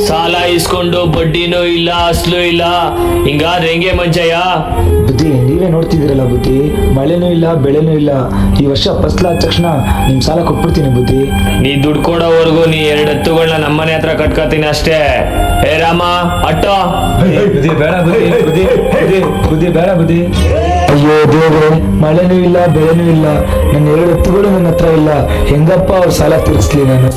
ಸಾಲ ಇಸ್ಕೊಂಡು ಬಡ್ಡಿನೂ ಇಲ್ಲ ಅಸ್ಲು ಇಲ್ಲ, ಹಿಂಗಾದ್ರೆ ಹೆಂಗೆ ಮಂಚಯ್ಯ? ಬುದ್ಧಿ, ನೀವೇ ನೋಡ್ತಿದ್ದೀರಲ್ಲ ಬುದ್ಧಿ, ಮಳೆನೂ ಇಲ್ಲ ಬೆಳೆನೂ ಇಲ್ಲ. ಈ ವರ್ಷ ಫಸ್ಲ್ ಆದ ತಕ್ಷಣ ನಿಮ್ ಸಾಲ ಕೊಟ್ಬಿಡ್ತೀನಿ ಬುದ್ಧಿ. ನೀ ದುಡ್ಡು ಕೊಡೋವರೆಗೂ ನೀ 2 ಎತ್ತುಗಳನ್ನ ನಮ್ಮನೆ ಹತ್ರ ಕಟ್ಕೋತೀನಿ ಅಷ್ಟೇ. ಏ ರಾಮ ಅಟ್ಟೋ. ಬುದ್ಧಿ ಬೇಡ ಬುದ್ಧಿ, ಬುದ್ಧಿ ಬುದ್ಧಿ ಬುದ್ಧಿ ಬೇಡ ಬುದ್ಧಿ. ಅಯ್ಯೋ ದೇವ್ರೆ, ಮಳೆನೂ ಇಲ್ಲ ಬೆಳೆನೂ ಇಲ್ಲ, ನನ್ನ 2 ಎತ್ತುಗಳು ನನ್ನ ಹತ್ರ ಇಲ್ಲ. ಹೆಂಗಪ್ಪ ಅವ್ರ ಸಾಲ ತೀರಿಸ್ಲಿ ನಾನು?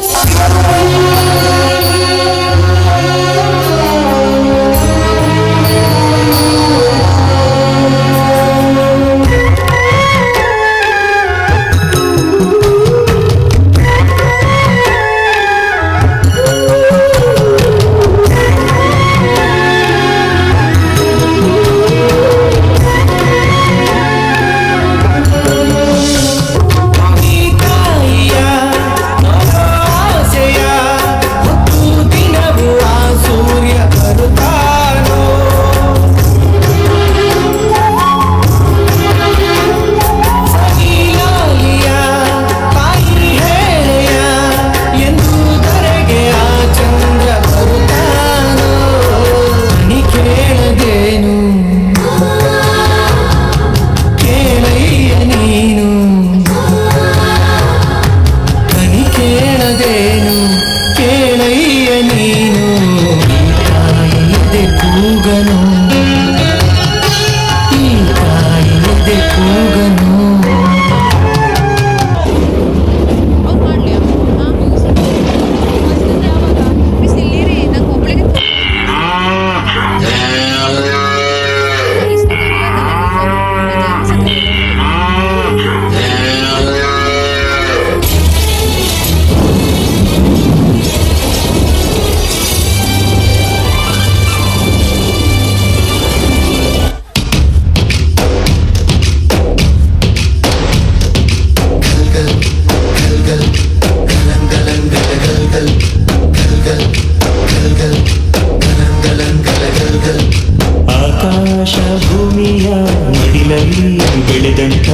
ಆಕಾಶ ಭೂಮಿಯ ಮಡಿಲಲ್ಲಿ ಬೆಳೆದಂತ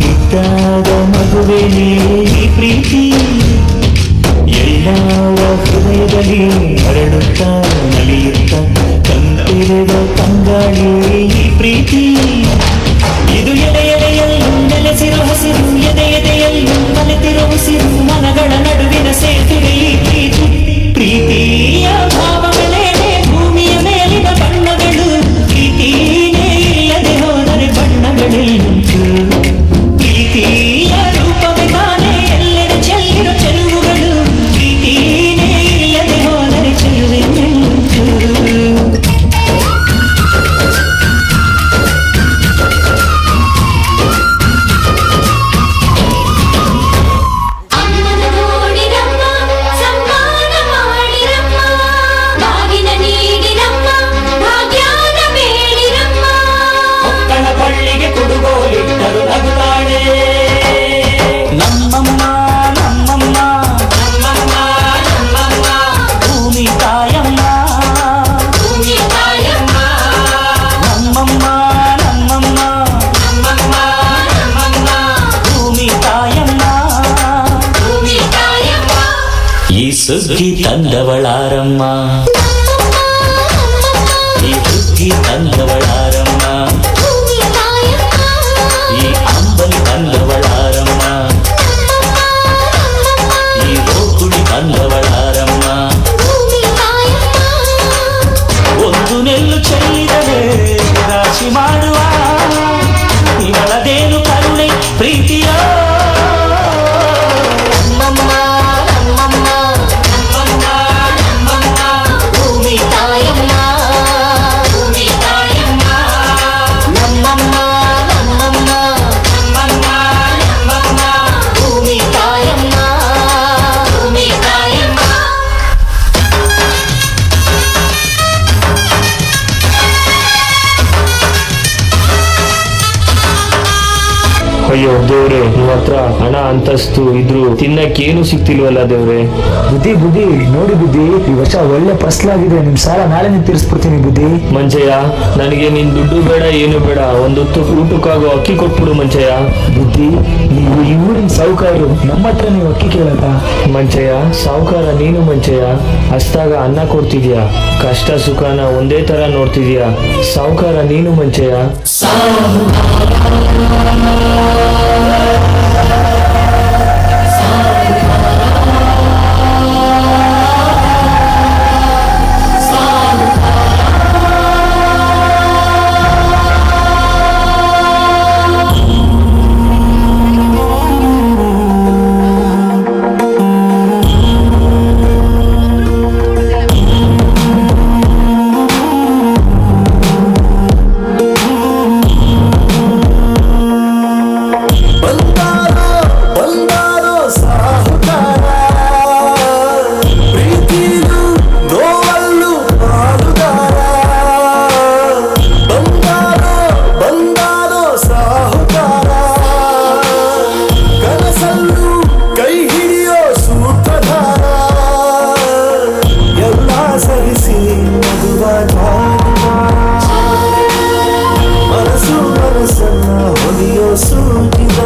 ಮುದ್ದಾದ ಮಗುವೆನೇ ಈ ಪ್ರೀತಿ, ಎಲ್ಲರ ಹೃದಯದಲ್ಲಿ ಹರಡುತ್ತ ನಲಿಯುತ್ತ ತಂತಿರುವ ತಂಗಾಳಿ ಈ ಪ್ರೀತಿ. ಇದು ಎದೆ ಎದೆಯಲ್ಲೂ ನೆಲೆಸಿರುವ ಹಸಿರು, ಎದೆ ಎದೆಯಲ್ಲೂ ಮಲೆತಿರುವ ಉಸಿರು, ಮನಗಳ ನಡುವಿನ ಸೇತುವೆ ಈ ಪ್ರೀತಿ. ಪ್ರೀತಿಯ ಭಾವಗಳೇನೆ ಭೂಮಿಯ ಮೇಲಿನ ಬಣ್ಣಗಳು, ಪ್ರೀತಿನೇ ಇಲ್ಲದೆ ಹೋದರೆ ಬಣ್ಣಗಳೆಲ್ಲುಂಟು. ಪ್ರೀತಿಯ ರೂಪವೇ ತಾನೇ ಎಲ್ಲೆಡೆ ಚೆಲ್ಲಿರೋ ಚೆಲುವುಗಳು, ಪ್ರೀತಿನೇ ಇಲ್ಲದೆ ಹೋದರೆ ಚೆಲುವೆಲ್ಲುಂಟು. ಸುಗ್ಗಿ ತಂದವಳಾರಮ್ಮ, ಈ ಸುಗ್ಗಿ ತಂದವಳಾರಮ್ಮ, ಈ ಅಂಬಲಿ ತಂದವಳಾರಮ್ಮ, ಈ ಗೋಕುಳಿ ತಂದವಳಾರಮ್ಮ. ಒಂದು ನೆಲ್ಲು ಚೆಲ್ಲಿದರೆ ರಾಶಿ ಮಾಡುವ ಇವಳದೇನು ಕರುಣೆ ಪ್ರೀತಿಯ. ಭೂಮಿ ತಾಯಮ್ಮ, ಭೂಮಿ ತಾಯಮ್ಮ. ಅಯ್ಯೋ ದೇವ್ರೆ, ನಿಮ್ಮ ಹತ್ರ ಹಣ ಅಂತಸ್ತು ಇದ್ರು ತಿನ್ನಕ್ಕೇನು ಸಿಕ್ತಿಲ್ವಲ್ಲ ದೇವ್ರೆ. ಬುದ್ಧಿ ಬುದ್ಧಿ ನೋಡಿ ಬುದ್ಧಿ, ಈ ವರ್ಷ ಒಳ್ಳೆ ಫಸಲಾಗಿದೆ, ನಿಮ್ ಸಾಲ ನಾಳೆನೇ ತೀರಿಸ್ಬಿಡ್ತೀನಿ ಬುದ್ಧಿ. ಮಂಚಯ್ಯ, ನನಗೆ ನಿನ್ ದುಡ್ಡು ಬೇಡ ಏನು ಬೇಡ, ಒಂದೊತ್ತು ಊಟಕ್ಕಾಗೋ ಅಕ್ಕಿ ಕೊಟ್ಬಿಡು ಮಂಚಯ್ಯ. ಬುದ್ಧಿ, ನೀವು ಈ ಊರಿನ ಸಾಹುಕಾರರು, ನಮ್ಮ ಹತ್ರ ನೀವು ಅಕ್ಕಿ ಕೇಳಲ್ಲ. ಮಂಚಯ್ಯ, ಸಾವುಕಾರ ನೀನು ಮಂಚಯ್ಯ. ಹಸ್ದಾಗ ಅನ್ನ ಕೊಡ್ತಿದ್ಯಾ, ಕಷ್ಟ ಸುಖನ ಒಂದೇ ತರ ನೋಡ್ತಿದ್ಯಾ. ಸಾವುಕಾರ ನೀನು ಮಂಚಯ್ಯ. ಮನಸ್ಸನ್ನ ಹೊಲಿಯೋ ಸೂಟಿದ